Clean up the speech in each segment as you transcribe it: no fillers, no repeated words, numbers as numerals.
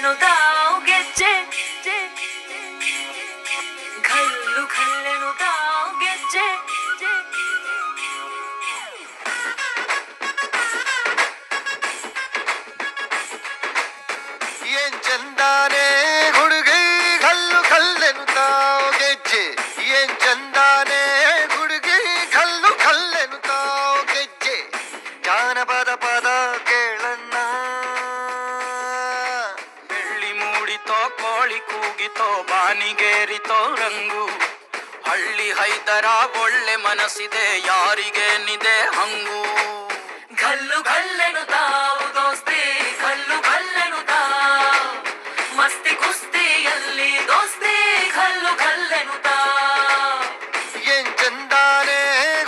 ತಾವು ಗೆಜ್ಜೆ ಘಲ್ಲು ಘಲ್ಲೆನು ತಾವು ಗೆಜ್ಜೆ ಏನ್ ಚಂದಾನೆ ಹುಡುಗಿ ಘಲ್ಲು ಘಲ್ಲೆನು ತಾವು ಗೆಜ್ಜೆ ಏನ್ ಚಂದಾನೆ ಹುಡುಗಿ ಘಲ್ಲು ಘಲ್ಲೆನು ತಾವು ಗೆಜ್ಜೆ ಜಾನಪದ ಪದ ಕೇಳಣ್ಣ ಬೆಳ್ಳಿ ಮೂಡಿತೋ ಕೋಳಿ ಕೂಗಿತೋ ಬಾನಿಗೇರಿತೋ ರಂಗು ಹಳ್ಳಿ ಹೈದರ ಒಳ್ಳೆ ಮನಸ್ಸಿದೆ ಯಾರಿಗೇನಿದೆ ಹಂಗು ಘಲ್ಲು ಘಲ್ಲೆನು ತಾವು ದೋಸ್ತಿ ಘಲ್ಲು ಘಲ್ಲೆನು ತಾವು ಮಸ್ತಿ ಕುಸ್ತಿಯಲ್ಲಿ ದೋಸ್ತಿ ಘಲ್ಲು ಘಲ್ಲೆನು ತಾವು ಏನ್ ಚಂದಾನೆ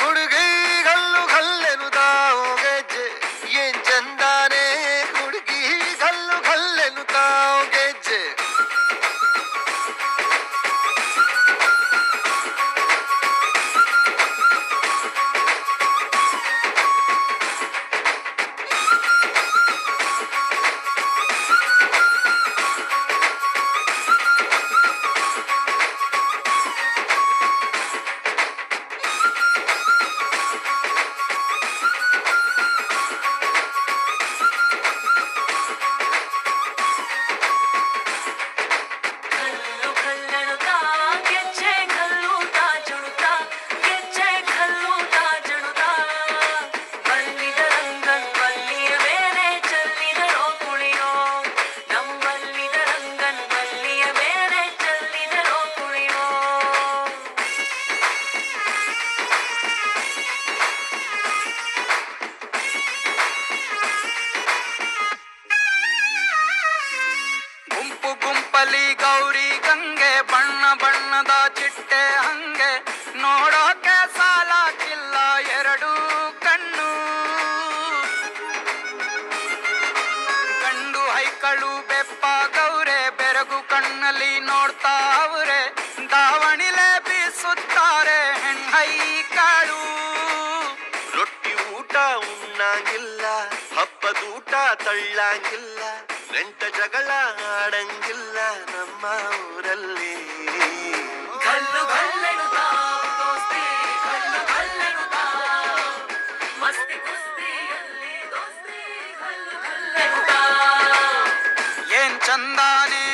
ಹುಡುಗಿ ಘಲ್ಲು ಘಲ್ಲೆನು ತಾವು ಗೆಜ್ಜೆ ಏನ್ ಚಂದಾನೆ ಹುಡುಗಿ ಘಲ್ಲು ಘಲ್ಲೆನು ತಾವು ಗೆಜ್ಜೆ ಘಲ್ಲು ಘಲ್ಲೆನು ತಾವು ಗೆಜ್ಜೆ ಘಲ್ಲು ತಾ ಜುಣುತಾ ಗೆಜ್ಜೆ ಘಲ್ಲು ತಾ ಜುಣುತಾ ಬಲ್ಲಿದ ರಂಗನ್ ಬಲ್ಲಿಯ ಮೇಲೆ ಚೆಲ್ಲಿದರೋ ಕುಳಿಯೋ ನಮ್ಮಲ್ಲಿದ ರಂಗನ್ ಬಲ್ಲಿಯ ಮೇಲೆ ಚೆಲ್ಲಿದರೋ ಕುಳಿಯೋ ಗುಂಪು ಗುಂಪಲಿ ಗೌರಿ ಗಂಗೆ ಬಣ್ಣ ಬಣ್ಣದ ಚಿಟ್ಟೆ ಹಂಗೆ ನೋಡೋಕೆ ಸಾಲಾಕಿಲ್ಲ ಎರಡು ಕಣ್ಣು ಗಂಡು ಹೈಕಳು ಬೆಪ್ಪ ಗೌರೆ ಬೆರಗು ಕಣ್ಣಲ್ಲಿ ನೋಡ್ತಾ ಅವ್ರೆ ದಾವಣಿಲೆ ಬೀಸುತ್ತಾರೆ ಹೆಣ್ಹೈಕಳು ರೊಟ್ಟಿ ಊಟ ಉಣ್ಣಂಗಿಲ್ಲ ಹಬ್ಬದೂಟ ತಳ್ಳಂಗಿಲ್ಲ ಗಂಟ ಜಗಳ ಆಡಂಗಿಲ್ಲ ನಮ್ಮ ಊರಲ್ಲಿ ಘಲ್ಲು ಘಲ್ಲೆನು ತಾವು ದೋಸ್ತಿ ಘಲ್ಲು ಘಲ್ಲೆನು ತಾವು ಮಸ್ತಿ ಕುಸ್ತಿಯಲ್ಲಿ ದೋಸ್ತಿ ಘಲ್ಲು ಘಲ್ಲೆನು ತಾವು ಏನ್ ಚಂದಾನೆ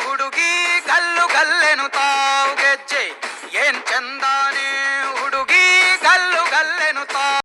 ಹುಡುಗಿ ಗಲ್ಲು ಗಲ್ಲೆನು ತಾವು